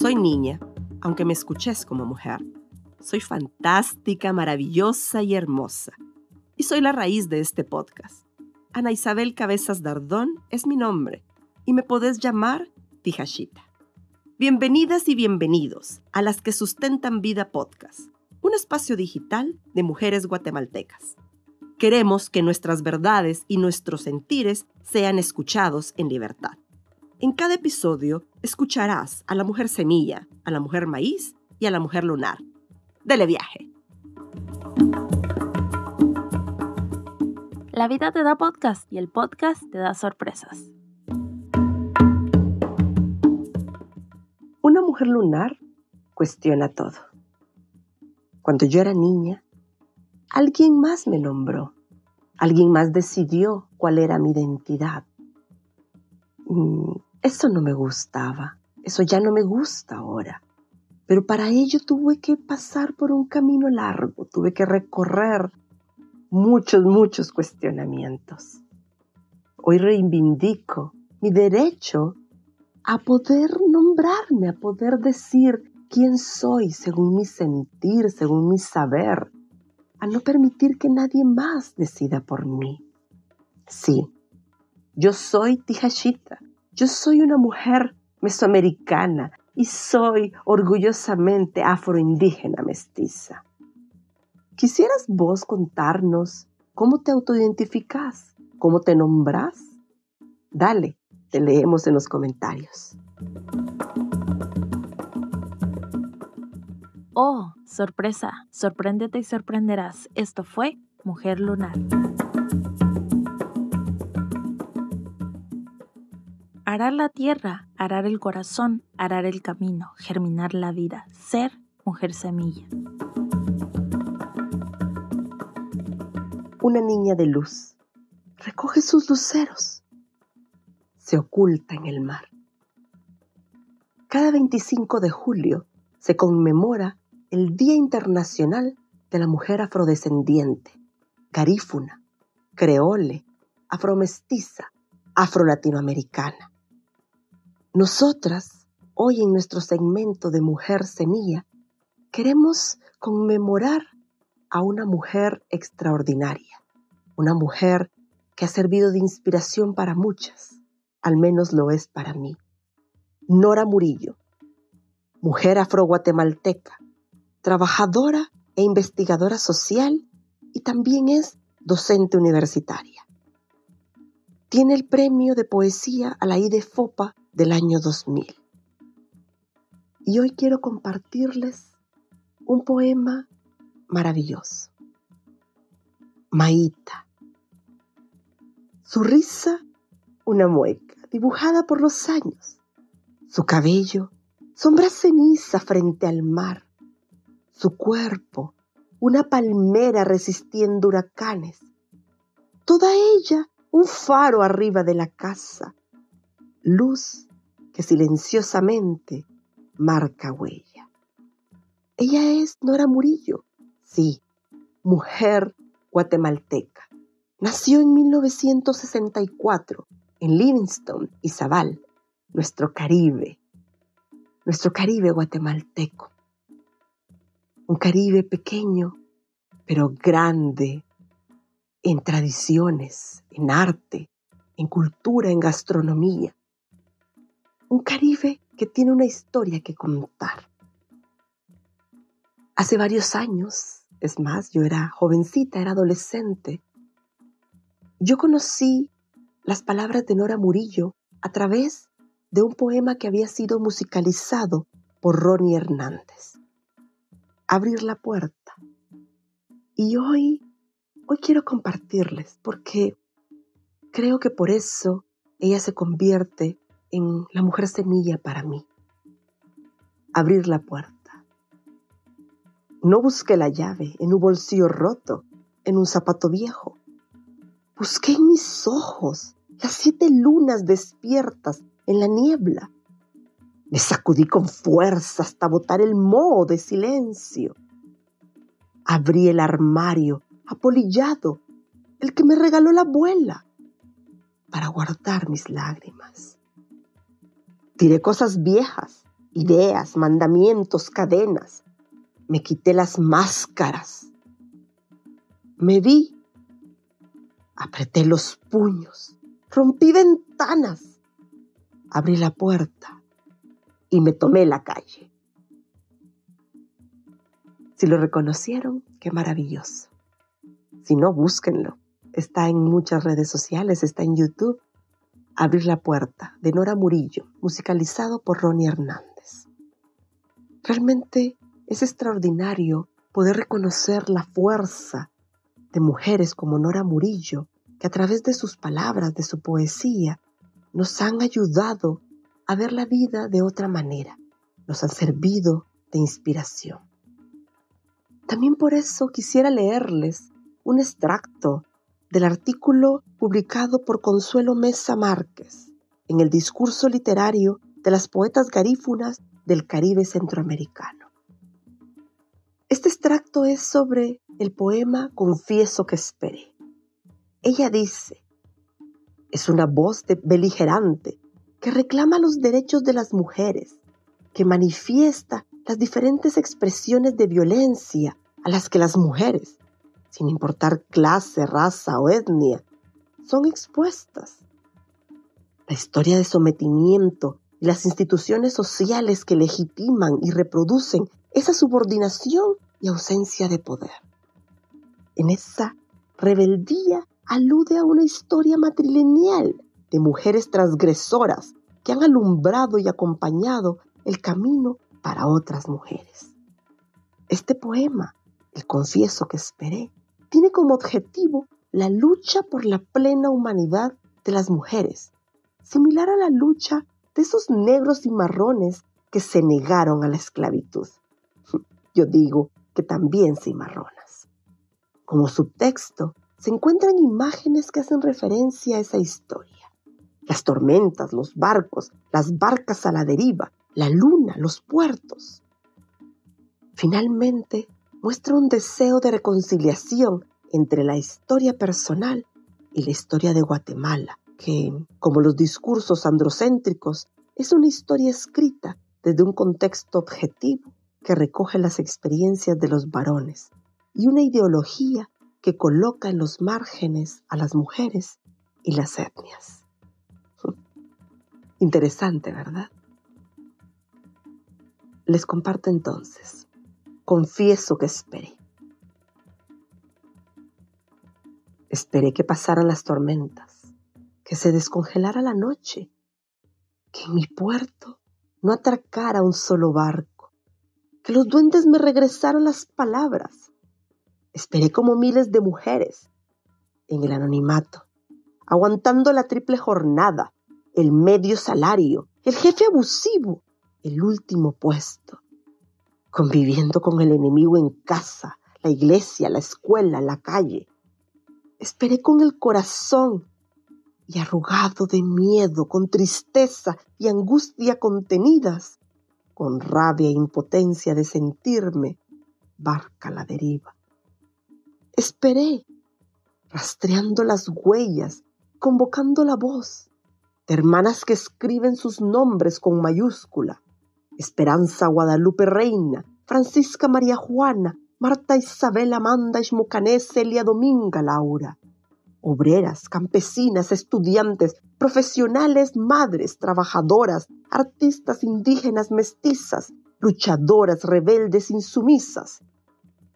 Soy niña, aunque me escuches como mujer. Soy fantástica, maravillosa y hermosa. Y soy la raíz de este podcast. Ana Isabel Cabezas Dardón es mi nombre y me podés llamar Tijashita. Bienvenidas y bienvenidos a Las que Sustentan Vida Podcast, un espacio digital de mujeres guatemaltecas. Queremos que nuestras verdades y nuestros sentires sean escuchados en libertad. En cada episodio escucharás a la mujer semilla, a la mujer maíz y a la mujer lunar. ¡Dele viaje! La vida te da podcast y el podcast te da sorpresas. Una mujer lunar cuestiona todo. Cuando yo era niña, alguien más me nombró. Alguien más decidió cuál era mi identidad. Eso no me gustaba. Eso ya no me gusta ahora. Pero para ello tuve que pasar por un camino largo. Tuve que recorrer muchos cuestionamientos. Hoy reivindico mi derecho a poder nombrarme, a poder decir quién soy según mi sentir, según mi saber, a no permitir que nadie más decida por mí. Sí, yo soy Tijashita, yo soy una mujer mesoamericana y soy orgullosamente afroindígena mestiza. ¿Quisieras vos contarnos cómo te autoidentificás, cómo te nombrás? Dale, te leemos en los comentarios. ¡Oh, sorpresa! Sorpréndete y sorprenderás. Esto fue Mujer Lunar. Arar la tierra, arar el corazón, arar el camino, germinar la vida, ser mujer semilla. Una niña de luz recoge sus luceros, se oculta en el mar. Cada 25 de julio se conmemora el Día Internacional de la Mujer Afrodescendiente, garífuna, creole, afromestiza, afrolatinoamericana. Nosotras, hoy en nuestro segmento de Mujer Semilla, queremos conmemorar a una mujer extraordinaria, una mujer que ha servido de inspiración para muchas, al menos lo es para mí. Nora Murillo, mujer afro-guatemalteca, trabajadora e investigadora social y también es docente universitaria. Tiene el premio de poesía a la IDFOPA del año 2000. Y hoy quiero compartirles un poema maravilloso. Maíta. Su risa, una mueca dibujada por los años. Su cabello, sombra ceniza frente al mar. Su cuerpo, una palmera resistiendo huracanes. Toda ella, un faro arriba de la casa. Luz que silenciosamente marca huella. Ella es Nora Murillo, sí, mujer guatemalteca. Nació en 1964 en Livingston, Izabal, nuestro Caribe guatemalteco. Un Caribe pequeño, pero grande en tradiciones, en arte, en cultura, en gastronomía. Un Caribe que tiene una historia que contar. Hace varios años, es más, yo era jovencita, era adolescente, yo conocí las palabras de Nora Murillo a través de un poema que había sido musicalizado por Ronnie Hernández. Abrir la puerta. Y hoy quiero compartirles porque creo que por eso ella se convierte en la mujer semilla para mí. Abrir la puerta. No busqué la llave en un bolsillo roto, en un zapato viejo. Busqué en mis ojos las 7 lunas despiertas en la niebla. Me sacudí con fuerza hasta botar el moho de silencio. Abrí el armario apolillado, el que me regaló la abuela, para guardar mis lágrimas. Tiré cosas viejas ideas, mandamientos, cadenas. Me quité las máscaras. Me vi. Apreté los puños. Rompí ventanas. Abrí la puerta y me tomé la calle. Si lo reconocieron, qué maravilloso. Si no, búsquenlo. Está en muchas redes sociales, está en YouTube. Abrir la puerta, de Nora Murillo, musicalizado por Ronnie Hernández. Realmente es extraordinario poder reconocer la fuerza de mujeres como Nora Murillo, que a través de sus palabras, de su poesía, nos han ayudado a ver la vida de otra manera, nos han servido de inspiración. También por eso quisiera leerles un extracto del artículo publicado por Consuelo Mesa Márquez en el discurso literario de las poetas garífunas del Caribe centroamericano. Este extracto es sobre el poema Confieso que esperé. Ella dice, es una voz beligerante que reclama los derechos de las mujeres, que manifiesta las diferentes expresiones de violencia a las que las mujeres, sin importar clase, raza o etnia, son expuestas. La historia de sometimiento y las instituciones sociales que legitiman y reproducen esa subordinación y ausencia de poder. En esa rebeldía alude a una historia matrilineal de mujeres transgresoras que han alumbrado y acompañado el camino para otras mujeres. Este poema, El confieso que esperé, tiene como objetivo la lucha por la plena humanidad de las mujeres, similar a la lucha de esos negros y marrones que se negaron a la esclavitud. Yo digo que también cimarronas. Como subtexto se encuentran imágenes que hacen referencia a esa historia. Las tormentas, los barcos, las barcas a la deriva, la luna, los puertos. Finalmente, muestra un deseo de reconciliación entre la historia personal y la historia de Guatemala, que, como los discursos androcéntricos, es una historia escrita desde un contexto objetivo que recoge las experiencias de los varones y una ideología que coloca en los márgenes a las mujeres y las etnias. Interesante, ¿verdad? Les comparto entonces. Confieso que esperé. Esperé que pasaran las tormentas, que se descongelara la noche, que en mi puerto no atracara un solo barco, que los duendes me regresaran las palabras. Esperé como miles de mujeres en el anonimato, aguantando la triple jornada, el medio salario, el jefe abusivo, el último puesto, conviviendo con el enemigo en casa, la iglesia, la escuela, la calle. Esperé con el corazón y arrugado de miedo, con tristeza y angustia contenidas, con rabia e impotencia de sentirme barca a la deriva. Esperé, rastreando las huellas, convocando la voz de hermanas que escriben sus nombres con mayúscula. Esperanza Guadalupe Reina, Francisca María Juana, Marta Isabel Amanda Xmocané Celia Dominga Laura. Obreras, campesinas, estudiantes, profesionales, madres, trabajadoras, artistas indígenas mestizas, luchadoras, rebeldes, insumisas.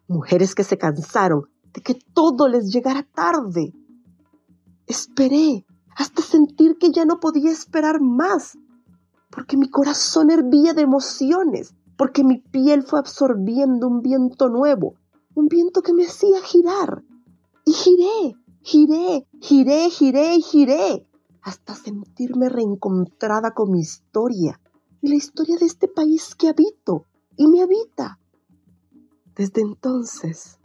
Mujeres que se cansaron de que todo les llegara tarde. Esperé hasta sentir que ya no podía esperar más, porque mi corazón hervía de emociones, porque mi piel fue absorbiendo un viento nuevo, un viento que me hacía girar. Y giré, hasta sentirme reencontrada con mi historia y la historia de este país que habito y me habita. Desde entonces,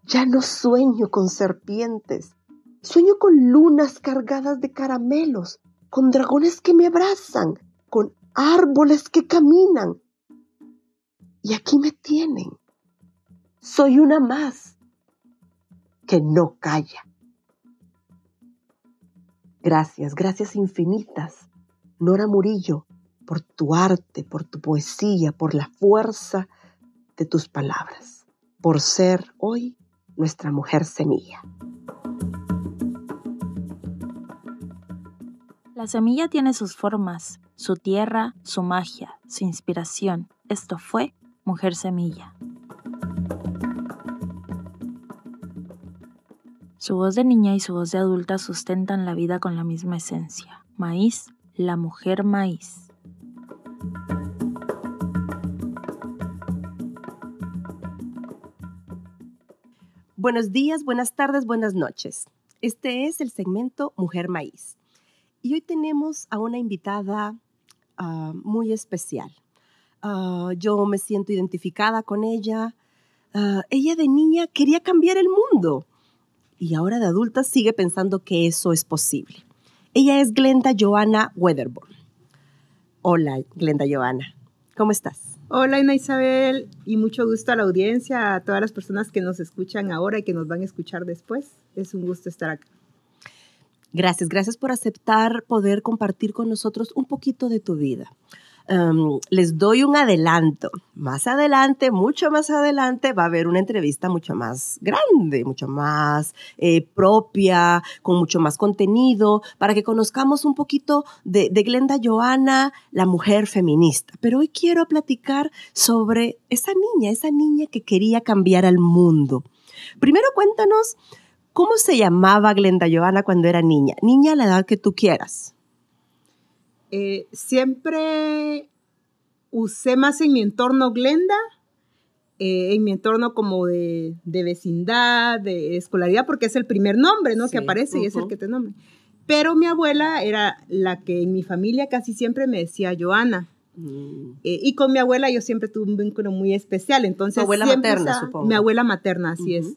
ya no sueño con serpientes, sueño con lunas cargadas de caramelos, con dragones que me abrazan, con árboles que caminan. Y aquí me tienen. Soy una más que no calla. Gracias infinitas, Nora Murillo, por tu arte, por tu poesía, por la fuerza de tus palabras, por ser hoy nuestra mujer semilla. La semilla tiene sus formas, su tierra, su magia, su inspiración. Esto fue Mujer Semilla. Su voz de niña y su voz de adulta sustentan la vida con la misma esencia. Maíz, la mujer maíz. Buenos días, buenas tardes, buenas noches. Este es el segmento Mujer Maíz. Y hoy tenemos a una invitada muy especial. Yo me siento identificada con ella. Ella de niña quería cambiar el mundo y ahora de adulta sigue pensando que eso es posible. Ella es Glenda Johanna Wedderburn. Hola, Glenda Johanna. ¿Cómo estás? Hola, Ana Isabel, y mucho gusto a la audiencia, a todas las personas que nos escuchan ahora y que nos van a escuchar después. Es un gusto estar acá. Gracias por aceptar poder compartir con nosotros un poquito de tu vida. Les doy un adelanto. Más adelante, mucho más adelante, va a haber una entrevista mucho más grande, mucho más propia, con mucho más contenido, para que conozcamos un poquito de Glenda Johanna, la mujer feminista. Pero hoy quiero platicar sobre esa niña que quería cambiar al mundo. Primero cuéntanos, ¿cómo se llamaba Glenda Johanna cuando era niña? Niña a la edad que tú quieras. Siempre usé más en mi entorno Glenda, en mi entorno como de vecindad, de escolaridad, porque es el primer nombre, ¿no? Sí, que aparece y es el que te nombra. Pero mi abuela era la que en mi familia casi siempre me decía Johanna. Y con mi abuela yo siempre tuve un vínculo muy especial. Entonces, tu abuela materna, supongo. Mi abuela materna, así es.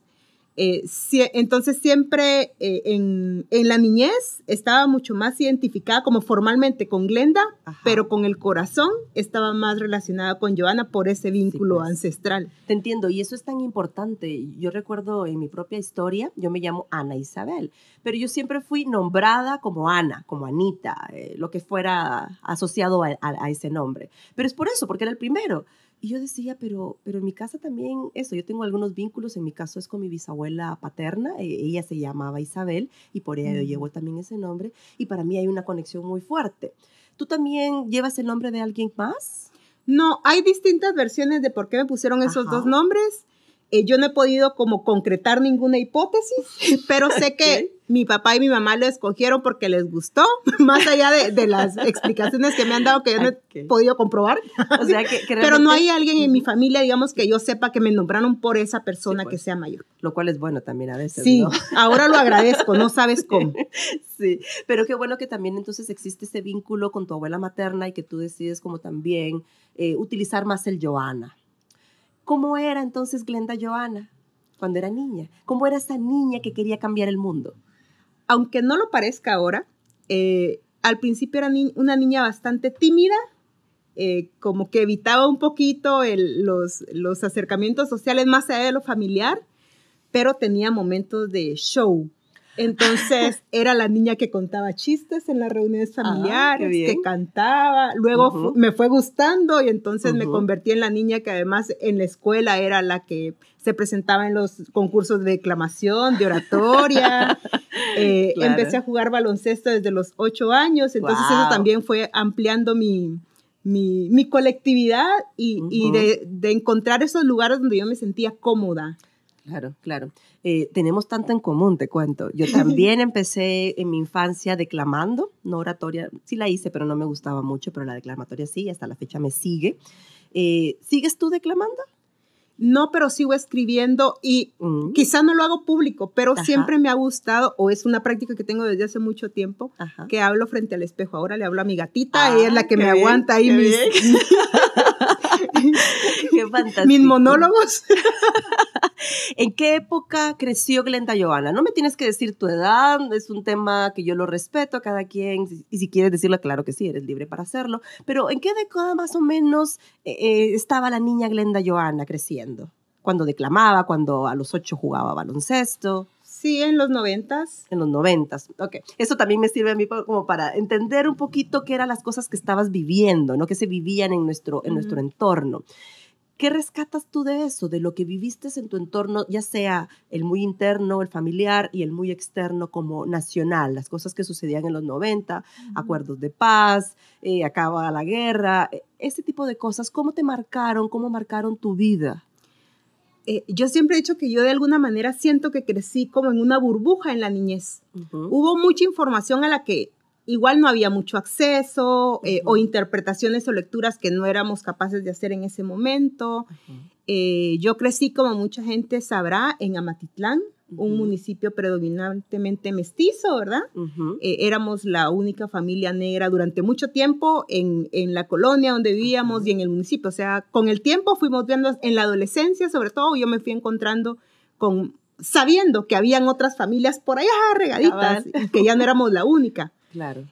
Entonces siempre en la niñez estaba mucho más identificada como formalmente con Glenda, ajá, pero con el corazón estaba más relacionada con Johanna por ese vínculo, sí, pues, ancestral. Te entiendo, y eso es tan importante. Yo recuerdo en mi propia historia, yo me llamo Ana Isabel, pero yo siempre fui nombrada como Ana, como Anita, lo que fuera asociado a ese nombre. Pero es por eso, porque era el primero. Y yo decía, pero en mi casa también eso, yo tengo algunos vínculos, en mi caso es con mi bisabuela paterna, ella se llamaba Isabel y por ella yo llevo también ese nombre y para mí hay una conexión muy fuerte. ¿Tú también llevas el nombre de alguien más? No, hay distintas versiones de por qué me pusieron esos, ajá, dos nombres. Yo no he podido como concretar ninguna hipótesis, pero sé que mi papá y mi mamá lo escogieron porque les gustó, más allá de las explicaciones que me han dado que yo no he podido comprobar. O sea, que realmente, pero no hay alguien en mi familia, digamos, que yo sepa que me nombraron por esa persona, sí, pues, que sea mayor. Lo cual es bueno también a veces, sí, ¿no? Ahora lo agradezco, no sabes cómo. Sí, pero qué bueno que también entonces existe ese vínculo con tu abuela materna y que tú decides como también utilizar más el Johanna. ¿Cómo era entonces Glenda Johanna cuando era niña? ¿Cómo era esa niña que quería cambiar el mundo? Aunque no lo parezca ahora, al principio era una niña bastante tímida, como que evitaba un poquito los acercamientos sociales más allá de lo familiar, pero tenía momentos de show. Entonces era la niña que contaba chistes en las reuniones familiares, que cantaba, luego me fue gustando y entonces me convertí en la niña que además en la escuela era la que se presentaba en los concursos de declamación, de oratoria. Claro. Empecé a jugar baloncesto desde los 8 años, entonces eso también fue ampliando mi colectividad y de encontrar esos lugares donde yo me sentía cómoda. Claro. Tenemos tanto en común, te cuento. Yo también empecé en mi infancia declamando, no oratoria, sí la hice, pero no me gustaba mucho, pero la declamatoria sí, hasta la fecha me sigue. ¿Sigues tú declamando? No, pero sigo escribiendo y quizá no lo hago público, pero siempre me ha gustado, o es una práctica que tengo desde hace mucho tiempo, que hablo frente al espejo. Ahora le hablo a mi gatita, ella es la que me aguanta ahí Qué fantástico. Mis monólogos. ¿En qué época creció Glenda Johanna? No me tienes que decir tu edad, es un tema que yo lo respeto a cada quien, y si quieres decirlo, claro que sí, eres libre para hacerlo, pero ¿en qué década más o menos estaba la niña Glenda Johanna creciendo? ¿Cuando declamaba? ¿Cuando a los 8 jugaba baloncesto? Sí, en los 90s. En los 90s, ok. Eso también me sirve a mí como para entender un poquito qué eran las cosas que estabas viviendo, ¿no? Que se vivían en nuestro entorno. ¿Qué rescatas tú de eso, de lo que viviste en tu entorno, ya sea el muy interno, el familiar y el muy externo como nacional? Las cosas que sucedían en los 90, acuerdos de paz, acaba la guerra, ese tipo de cosas, ¿cómo te marcaron? ¿Cómo marcaron tu vida? Yo siempre he dicho que yo de alguna manera siento que crecí como en una burbuja en la niñez. Hubo mucha información a la que igual no había mucho acceso o interpretaciones o lecturas que no éramos capaces de hacer en ese momento. Yo crecí, como mucha gente sabrá, en Amatitlán, un municipio predominantemente mestizo, ¿verdad? Éramos la única familia negra durante mucho tiempo en la colonia donde vivíamos y en el municipio. O sea, con el tiempo fuimos viendo, en la adolescencia sobre todo, yo me fui encontrando sabiendo que habían otras familias por allá regaditas y que ya no éramos la única. Claro.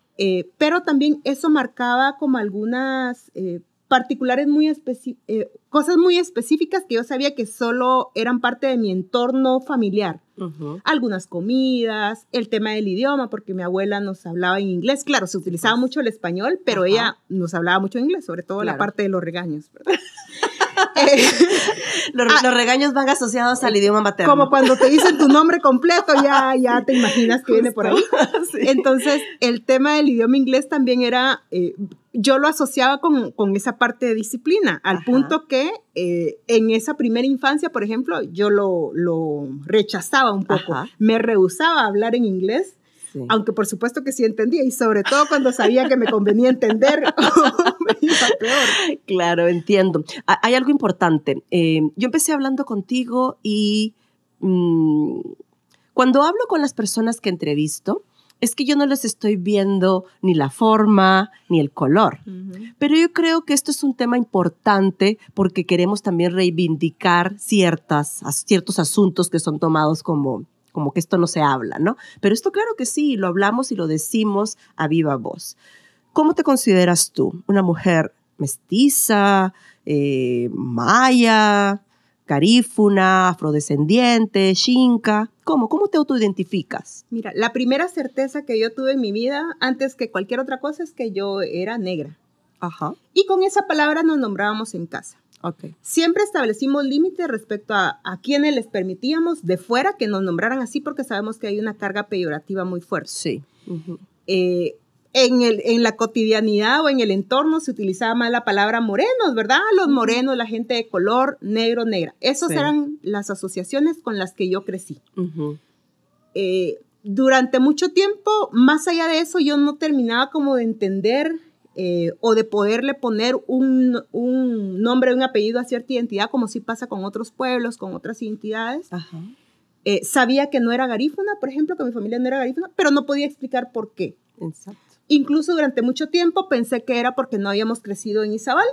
Pero también eso marcaba como algunas particulares cosas muy específicas que yo sabía que solo eran parte de mi entorno familiar. Algunas comidas, el tema del idioma, porque mi abuela nos hablaba en inglés. Claro, se utilizaba mucho el español, pero ella nos hablaba mucho en inglés, sobre todo la parte de los regaños, ¿verdad? Los regaños van asociados al idioma materno. Como cuando te dicen tu nombre completo, ya te imaginas que viene por ahí. Sí. Entonces, el tema del idioma inglés también era, yo lo asociaba con esa parte de disciplina, al punto que en esa primera infancia, por ejemplo, yo lo rechazaba un poco. Me rehusaba a hablar en inglés. Sí. Aunque por supuesto que sí entendía, y sobre todo cuando sabía que me convenía entender, me iba peor. Claro, entiendo. Hay algo importante. Yo empecé hablando contigo y cuando hablo con las personas que entrevisto, es que yo no les estoy viendo ni la forma ni el color. Pero yo creo que esto es un tema importante porque queremos también reivindicar ciertos asuntos que son tomados como que esto no se habla, ¿no? Pero esto claro que sí, lo hablamos y lo decimos a viva voz. ¿Cómo te consideras tú? ¿Una mujer mestiza, maya, garífuna, afrodescendiente, xinca? ¿Cómo te autoidentificas? Mira, la primera certeza que yo tuve en mi vida, antes que cualquier otra cosa, es que yo era negra. Y con esa palabra nos nombrábamos en casa. Siempre establecimos límites respecto a quienes les permitíamos de fuera que nos nombraran así, porque sabemos que hay una carga peyorativa muy fuerte. Sí. En la cotidianidad o en el entorno se utilizaba más la palabra morenos, ¿verdad? Los morenos, la gente de color, negro, negra. Esas eran las asociaciones con las que yo crecí. Durante mucho tiempo, más allá de eso, yo no terminaba como de entender o de poderle poner un nombre, un apellido a cierta identidad, como sí pasa con otros pueblos, con otras identidades. Sabía que no era garífuna, por ejemplo, que mi familia no era garífuna, pero no podía explicar por qué. Exacto. Incluso durante mucho tiempo pensé que era porque no habíamos crecido en Izabal.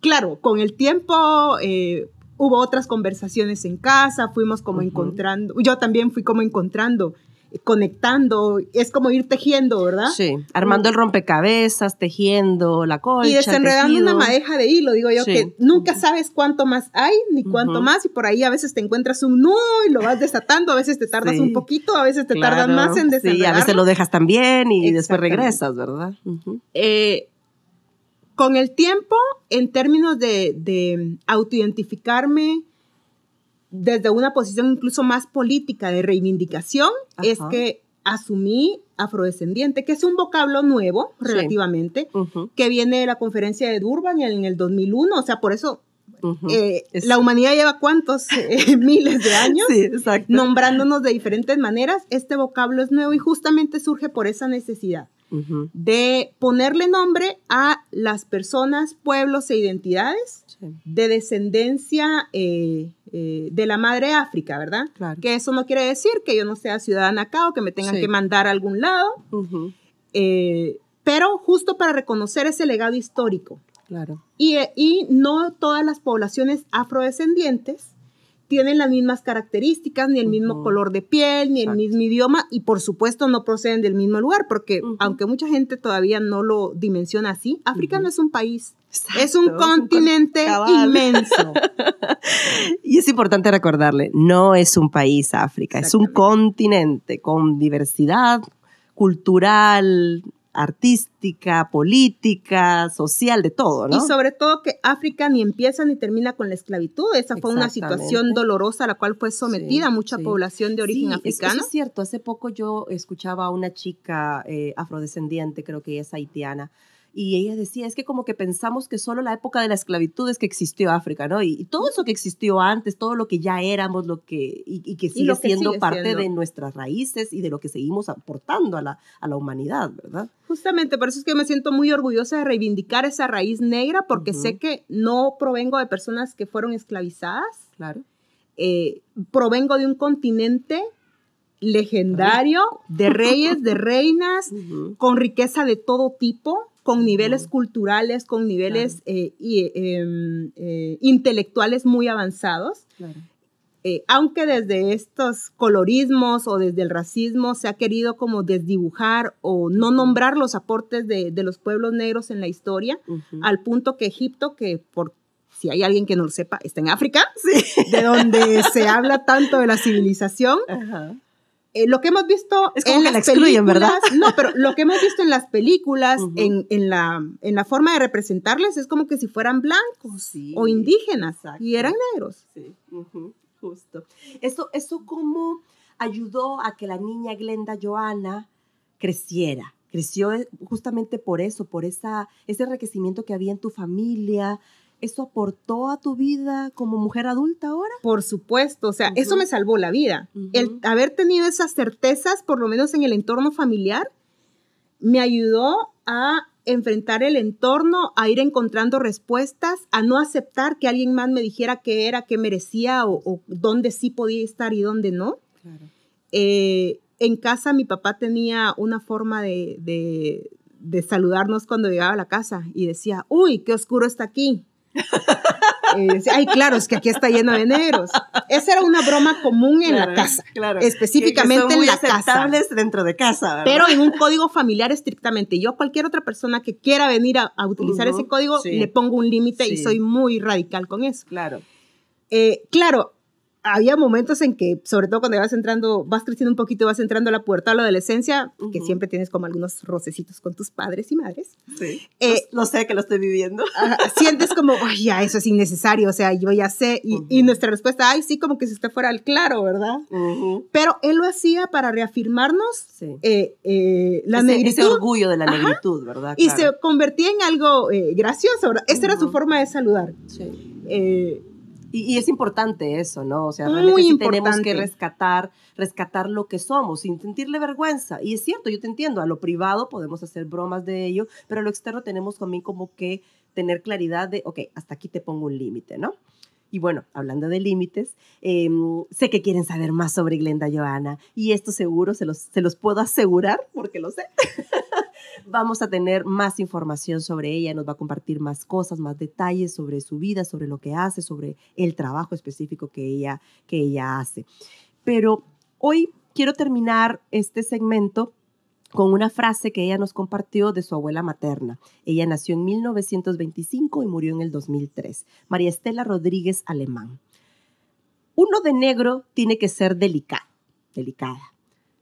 Claro, con el tiempo hubo otras conversaciones en casa, fuimos como encontrando, yo también fui como encontrando, conectando, es como ir tejiendo, ¿verdad? Sí, armando el rompecabezas, tejiendo la colcha, y desenredando una madeja de hilo, digo yo, que nunca sabes cuánto más hay, ni cuánto más, y por ahí a veces te encuentras un nudo y lo vas desatando, a veces te tardas un poquito, a veces te tardas más en desenredarlo. Sí, a veces lo dejas también y después regresas, ¿verdad? Con el tiempo, en términos de autoidentificarme desde una posición incluso más política de reivindicación, es que asumí afrodescendiente, que es un vocablo nuevo relativamente, que viene de la conferencia de Durban en el 2001, o sea, por eso la humanidad lleva cuántos miles de años nombrándonos de diferentes maneras. Este vocablo es nuevo y justamente surge por esa necesidad de ponerle nombre a las personas, pueblos e identidades de descendencia de la madre África, ¿verdad? Claro. Que eso no quiere decir que yo no sea ciudadana acá o que me tengan que mandar a algún lado, pero justo para reconocer ese legado histórico. Claro. Y no todas las poblaciones afrodescendientes tienen las mismas características, ni el mismo color de piel, ni el mismo idioma, y por supuesto no proceden del mismo lugar, porque aunque mucha gente todavía no lo dimensiona así, África no es un país, es un continente inmenso. Y es importante recordarle, no es un país África, es un continente con diversidad cultural, artística, política, social, de todo, ¿no? Y sobre todo que África ni empieza ni termina con la esclavitud. Esa fue una situación dolorosa a la cual fue sometida mucha población de origen africano. Eso es cierto. Hace poco yo escuchaba a una chica afrodescendiente, creo que ella es haitiana, y ella decía, es que como que pensamos que solo la época de la esclavitud es que existió África, ¿no? Y todo eso que existió antes, todo lo que ya éramos, y que sigue siendo parte de nuestras raíces y de lo que seguimos aportando a la humanidad, ¿verdad? Justamente, por eso es que me siento muy orgullosa de reivindicar esa raíz negra, porque sé que no provengo de personas que fueron esclavizadas. Claro. Provengo de un continente legendario, de reyes, de reinas, con riqueza de todo tipo, con niveles culturales, con niveles intelectuales muy avanzados. Claro. Aunque desde estos colorismos o desde el racismo se ha querido como desdibujar o no nombrar los aportes de los pueblos negros en la historia, al punto que Egipto, que por si hay alguien que no lo sepa, está en África, de donde se habla tanto de la civilización. Lo que hemos visto es como en que las películas, ¿verdad? No, pero lo que hemos visto en las películas, en la forma de representarles, es como que si fueran blancos o indígenas, y eran negros. Sí, justo. ¿Eso cómo ayudó a que la niña Glenda Johanna creciera? Creció justamente por eso, por ese enriquecimiento que había en tu familia. ¿Eso aportó a tu vida como mujer adulta ahora? Por supuesto, o sea, eso me salvó la vida. El haber tenido esas certezas, por lo menos en el entorno familiar, me ayudó a enfrentar el entorno, a ir encontrando respuestas, a no aceptar que alguien más me dijera qué era, qué merecía o dónde sí podía estar y dónde no. Claro. En casa mi papá tenía una forma de saludarnos cuando llegaba a la casa y decía, uy, qué oscuro está aquí. Ay, claro, es que aquí está lleno de negros. Esa era una broma común en la casa, específicamente que en la casa. Dentro de casa, ¿verdad? Pero en un código familiar estrictamente. Yo a cualquier otra persona que quiera venir a utilizar ese código, le pongo un límite y soy muy radical con eso. Claro. Claro, había momentos en que, sobre todo cuando vas creciendo un poquito, vas entrando a la puerta de la adolescencia, que siempre tienes como algunos rocecitos con tus padres y madres. Sí, lo sé que lo estoy viviendo. Sientes como, ay, ya, eso es innecesario, o sea, yo ya sé, y nuestra respuesta, ay, sí, como que si usted fuera al claro, ¿verdad? Pero él lo hacía para reafirmarnos la negritud. Ese orgullo de la negritud, ¿verdad? Y se convertía en algo gracioso, ¿verdad? Esta era su forma de saludar. Sí. Y es importante eso, ¿no? O sea, realmente sí tenemos que rescatar lo que somos, sin sentirle vergüenza. Y es cierto, yo te entiendo, a lo privado podemos hacer bromas de ello, pero a lo externo tenemos también como que tener claridad de, ok, hasta aquí te pongo un límite, ¿no? Y bueno, hablando de límites, sé que quieren saber más sobre Glenda Johanna, y esto seguro se los puedo asegurar, porque lo sé. Vamos a tener más información sobre ella, nos va a compartir más cosas, más detalles sobre su vida, sobre lo que hace, sobre el trabajo específico que ella hace. Pero hoy quiero terminar este segmento con una frase que ella nos compartió de su abuela materna. Ella nació en 1925 y murió en el 2003. María Estela Rodríguez Alemán. Uno de negro tiene que ser delicada.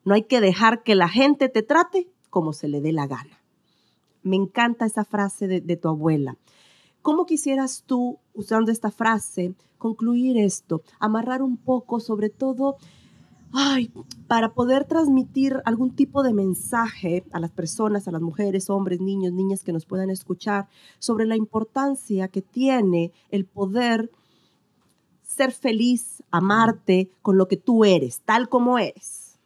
No hay que dejar que la gente te trate como se le dé la gana. Me encanta esa frase de tu abuela. ¿Cómo quisieras tú, usando esta frase, concluir esto? Amarrar un poco, sobre todo, para poder transmitir algún tipo de mensaje a las personas, a las mujeres, hombres, niños, niñas que nos puedan escuchar, sobre la importancia que tiene el poder ser feliz, amarte con lo que tú eres, tal como eres.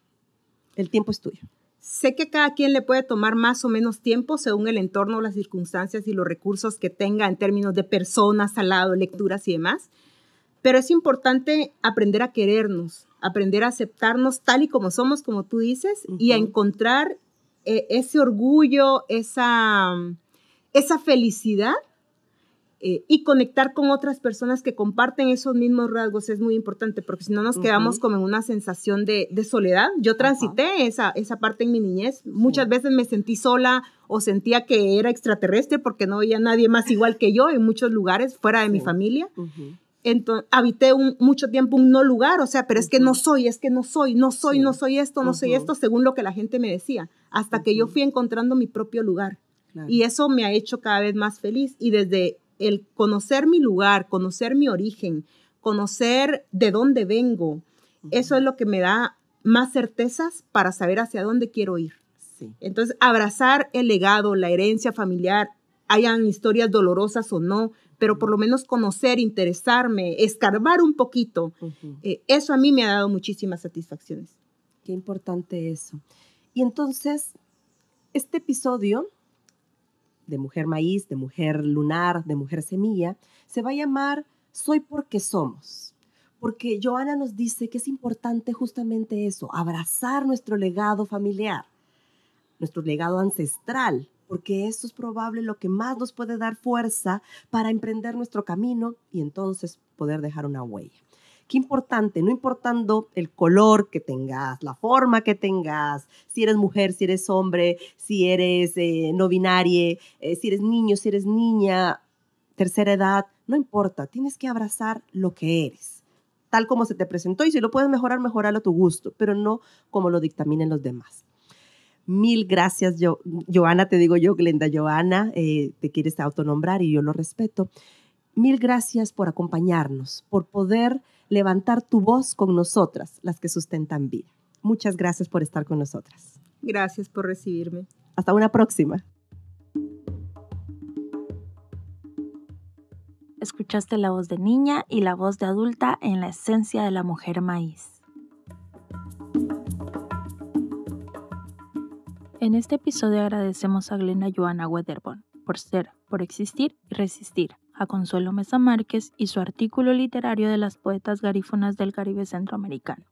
El tiempo es tuyo. Sé que cada quien le puede tomar más o menos tiempo según el entorno, las circunstancias y los recursos que tenga en términos de personas al lado, lecturas y demás. Pero es importante aprender a querernos, aprender a aceptarnos tal y como somos, como tú dices, y a encontrar ese orgullo, esa felicidad y conectar con otras personas que comparten esos mismos rasgos es muy importante, porque si no nos quedamos como en una sensación de soledad. Yo transité esa parte en mi niñez. Muchas veces me sentí sola o sentía que era extraterrestre porque no había nadie más igual que yo en muchos lugares fuera de mi familia. Entonces, habité mucho tiempo un no lugar, o sea, pero es que no soy esto, no soy esto, según lo que la gente me decía, hasta que yo fui encontrando mi propio lugar. Claro. Y eso me ha hecho cada vez más feliz. Y desde el conocer mi lugar, conocer mi origen, conocer de dónde vengo, eso es lo que me da más certezas para saber hacia dónde quiero ir. Sí. Entonces, abrazar el legado, la herencia familiar, hayan historias dolorosas o no, pero por lo menos conocer, interesarme, escarbar un poquito, eso a mí me ha dado muchísimas satisfacciones. Qué importante eso. Y entonces, este episodio de Mujer Maíz, de Mujer Lunar, de Mujer Semilla, se va a llamar Soy porque somos. Porque Johanna nos dice que es importante justamente eso, abrazar nuestro legado familiar, nuestro legado ancestral, porque eso es probable lo que más nos puede dar fuerza para emprender nuestro camino y entonces poder dejar una huella. Qué importante, no importando el color que tengas, la forma que tengas, si eres mujer, si eres hombre, si eres no binaria, si eres niño, si eres niña, tercera edad, no importa, tienes que abrazar lo que eres, tal como se te presentó, y si lo puedes mejorar, mejorarlo a tu gusto, pero no como lo dictaminen los demás. Mil gracias, Johanna, te digo yo, Glenda Johanna, te quieres autonombrar y yo lo respeto. Mil gracias por acompañarnos, por poder levantar tu voz con nosotras, las que sustentan vida. Muchas gracias por estar con nosotras. Gracias por recibirme. Hasta una próxima. Escuchaste la voz de niña y la voz de adulta en la esencia de la mujer maíz. En este episodio agradecemos a Glenda Johanna Wedderburn por ser, por existir y resistir, a Consuelo Mesa Márquez y su artículo literario de las poetas garífunas del Caribe centroamericano,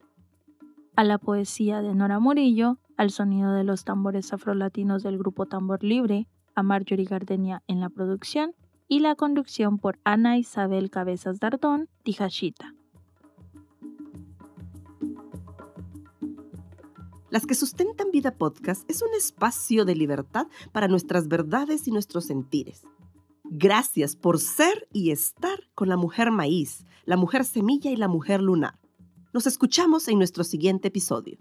a la poesía de Nora Murillo, al sonido de los tambores afrolatinos del grupo Tambor Libre, a Marjorie Gardenia en la producción y la conducción por Ana Isabel Cabezas Dardón, Tijashita. Las que sustentan Vida Podcast es un espacio de libertad para nuestras verdades y nuestros sentires. Gracias por ser y estar con la mujer maíz, la mujer semilla y la mujer lunar. Nos escuchamos en nuestro siguiente episodio.